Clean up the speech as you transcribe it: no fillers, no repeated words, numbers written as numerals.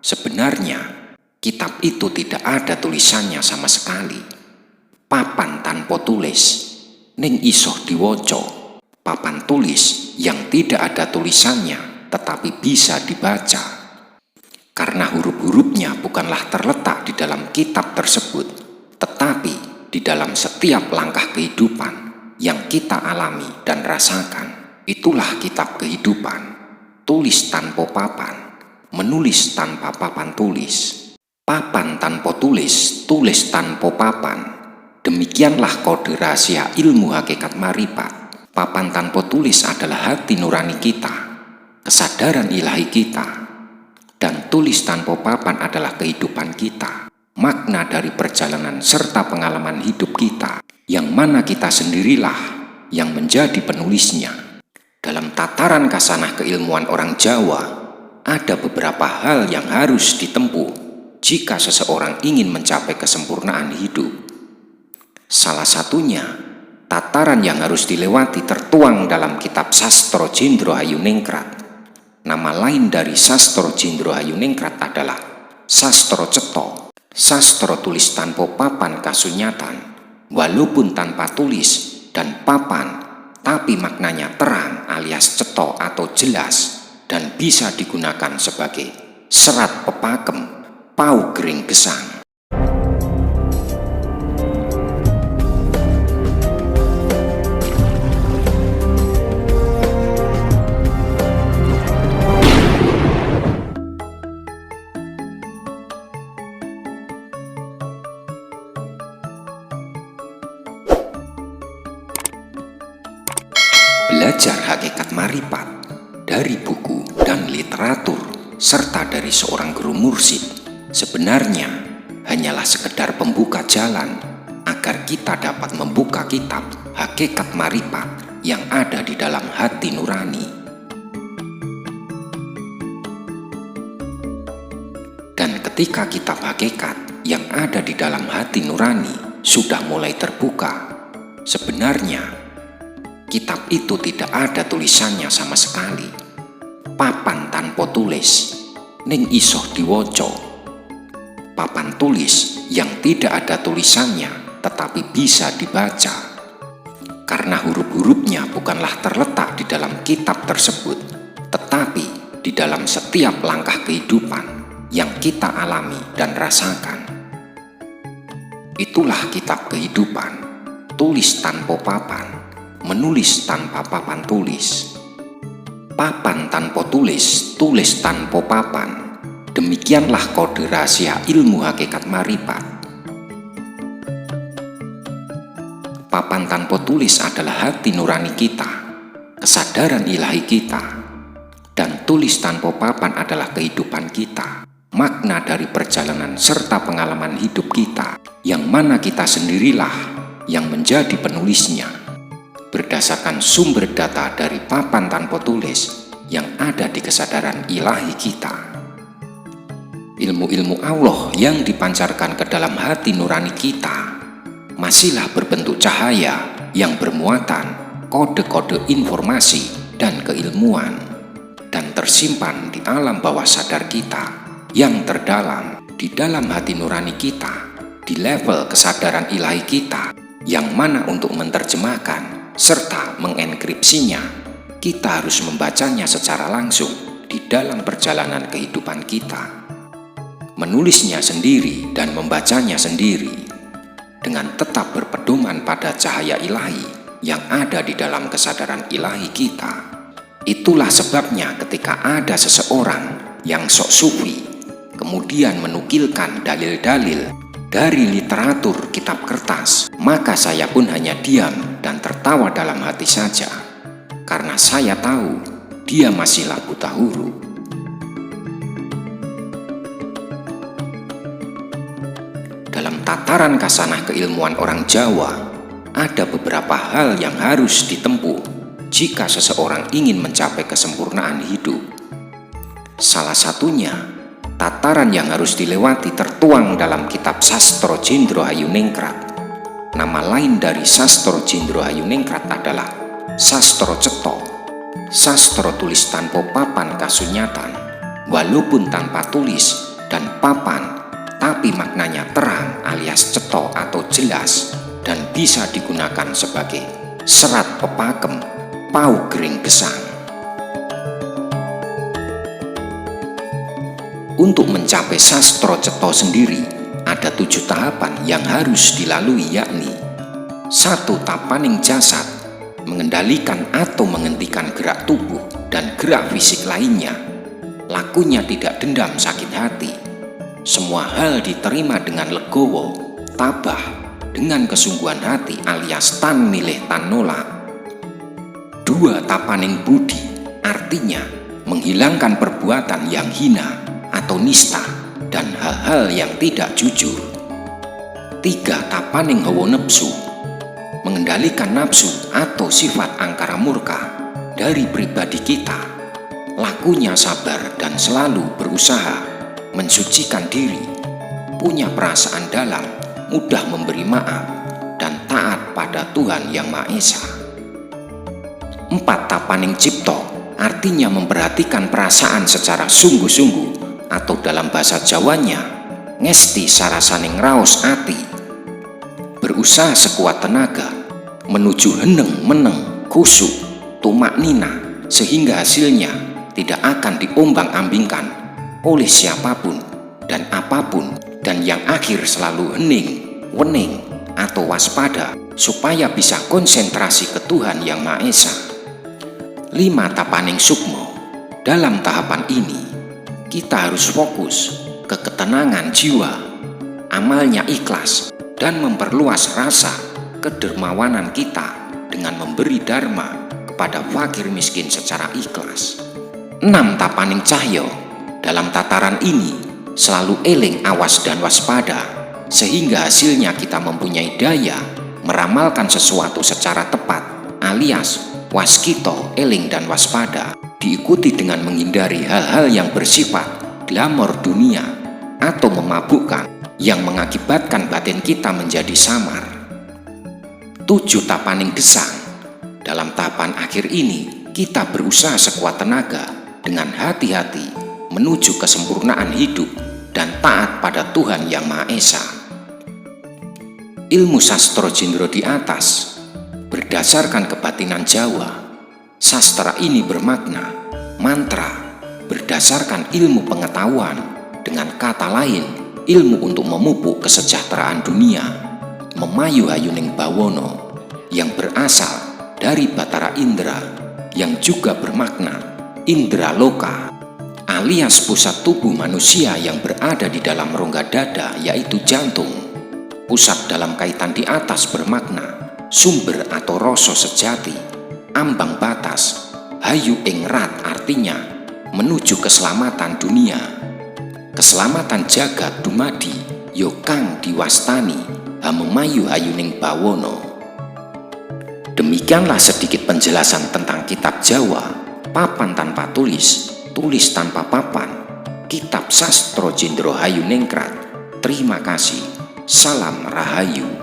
Sebenarnya, kitab itu tidak ada tulisannya sama sekali. Papan tanpa tulis, ning isoh diwoco. Papan tulis yang tidak ada tulisannya tetapi bisa dibaca. Karena huruf-hurufnya bukanlah terletak di dalam kitab tersebut, tetapi di dalam setiap langkah kehidupan yang kita alami dan rasakan. Itulah kitab kehidupan. Tulis tanpa papan, menulis tanpa papan tulis. Papan tanpa tulis, tulis tanpa papan. Demikianlah kode rahasia ilmu hakikat marifat. Papan tanpa tulis adalah hati nurani kita, kesadaran ilahi kita. Dan tulis tanpa papan adalah kehidupan kita, makna dari perjalanan serta pengalaman hidup kita, yang mana kita sendirilah yang menjadi penulisnya. Dalam tataran kasanah keilmuan orang Jawa, ada beberapa hal yang harus ditempuh jika seseorang ingin mencapai kesempurnaan hidup. Salah satunya, tataran yang harus dilewati tertuang dalam kitab Sastro Jendro Hayuningkrat. Nama lain dari Sastro Jendro Hayuningkrat adalah Sastro Cetha, sastro tulis tanpa papan kasunyatan, walaupun tanpa tulis dan papan, tapi maknanya terang alias cetha atau jelas dan bisa digunakan sebagai serat pepakem, paugering gesang. Belajar hakikat marifat dari buku dan literatur serta dari seorang guru mursyid sebenarnya hanyalah sekedar pembuka jalan agar kita dapat membuka kitab hakikat marifat yang ada di dalam hati nurani. Dan ketika kitab hakikat yang ada di dalam hati nurani sudah mulai terbuka, sebenarnya kitab itu tidak ada tulisannya sama sekali. Papan tanpa tulis, ning isoh diwoco. Papan tulis yang tidak ada tulisannya tetapi bisa dibaca. Karena huruf-hurufnya bukanlah terletak di dalam kitab tersebut, tetapi di dalam setiap langkah kehidupan yang kita alami dan rasakan. Itulah kitab kehidupan. Tulis tanpa papan, menulis tanpa papan tulis. Papan tanpa tulis, tulis tanpa papan. Demikianlah kode rahasia ilmu hakikat marifat. Papan tanpa tulis adalah hati nurani kita, kesadaran ilahi kita. Dan tulis tanpa papan adalah kehidupan kita, makna dari perjalanan serta pengalaman hidup kita, yang mana kita sendirilah yang menjadi penulisnya. Berdasarkan sumber data dari papan tanpa tulis yang ada di kesadaran ilahi kita. Ilmu-ilmu Allah yang dipancarkan ke dalam hati nurani kita masihlah berbentuk cahaya yang bermuatan kode-kode informasi dan keilmuan, dan tersimpan di alam bawah sadar kita yang terdalam di dalam hati nurani kita, di level kesadaran ilahi kita, yang mana untuk menerjemahkan serta mengenkripsinya, kita harus membacanya secara langsung di dalam perjalanan kehidupan kita. Menulisnya sendiri dan membacanya sendiri, dengan tetap berpedoman pada cahaya ilahi yang ada di dalam kesadaran ilahi kita. Itulah sebabnya ketika ada seseorang yang sok sufi, kemudian menukilkan dalil-dalil dari literatur kitab kertas, maka saya pun hanya diam dan tertawa dalam hati saja, karena saya tahu dia masihlah buta huruf. Dalam tataran kasanah keilmuan orang Jawa, ada beberapa hal yang harus ditempuh jika seseorang ingin mencapai kesempurnaan hidup. Salah satunya, tataran yang harus dilewati tertuang dalam kitab Sastro Jendro Hayuningkrat. Nama lain dari Sastro Jendro Hayuningkrat adalah Sastro Cetha, sastro tulis tanpa papan kasunyatan, walaupun tanpa tulis dan papan, tapi maknanya terang alias cetok atau jelas dan bisa digunakan sebagai serat pepakem, paugering gesang. Untuk mencapai sastra cetha sendiri, ada 7 tahapan yang harus dilalui, yakni 1. Tapaning jasad, mengendalikan atau menghentikan gerak tubuh dan gerak fisik lainnya. Lakunya tidak dendam sakit hati. Semua hal diterima dengan legowo, tabah, dengan kesungguhan hati alias tan milih tan nolak. 2. Tapaning budi, artinya menghilangkan perbuatan yang hina atau nista dan hal-hal yang tidak jujur. 3. Tapaning hawa nepsu, mengendalikan nafsu atau sifat angkara murka dari pribadi kita. Lakunya sabar dan selalu berusaha mensucikan diri, punya perasaan dalam, mudah memberi maaf, dan taat pada Tuhan Yang Maha Esa. 4. Tapaning cipto, artinya memperhatikan perasaan secara sungguh-sungguh, atau dalam bahasa Jawanya, ngesti sarasaning raos ati. Berusaha sekuat tenaga, menuju heneng meneng, khusyuk, tumak nina, sehingga hasilnya tidak akan diombang-ambingkan oleh siapapun dan apapun, dan yang akhir selalu hening, wening, atau waspada, supaya bisa konsentrasi ke Tuhan Yang Maha Esa. 5. Tapaning sukmo, dalam tahapan ini kita harus fokus ke ketenangan jiwa, amalnya ikhlas, dan memperluas rasa kedermawanan kita dengan memberi dharma kepada fakir miskin secara ikhlas. 6. Tapaning cahyo, dalam tataran ini selalu eling, awas, dan waspada, sehingga hasilnya kita mempunyai daya meramalkan sesuatu secara tepat alias waskito, eling, dan waspada. Diikuti dengan menghindari hal-hal yang bersifat glamor dunia atau memabukkan yang mengakibatkan batin kita menjadi samar. 7. Tapaning gesang, dalam tahapan akhir ini kita berusaha sekuat tenaga dengan hati-hati menuju kesempurnaan hidup dan taat pada Tuhan Yang Maha Esa. Ilmu sastra jendro di atas berdasarkan kebatinan Jawa. Sastra ini bermakna mantra berdasarkan ilmu pengetahuan, dengan kata lain ilmu untuk memupuk kesejahteraan dunia, memayu hayuning bawono, yang berasal dari Batara Indra, yang juga bermakna indra loka alias pusat tubuh manusia yang berada di dalam rongga dada, yaitu jantung. Pusat dalam kaitan di atas bermakna sumber atau rasa sejati, ambang batas, hayu ing rat, artinya menuju keselamatan dunia. Keselamatan jagat dumadi yo kang diwastani hamemayu hayuning bawono. Demikianlah sedikit penjelasan tentang kitab Jawa, papan tanpa tulis, tulis tanpa papan, kitab sastra jendro hayuningkrat. Terima kasih. Salam Rahayu.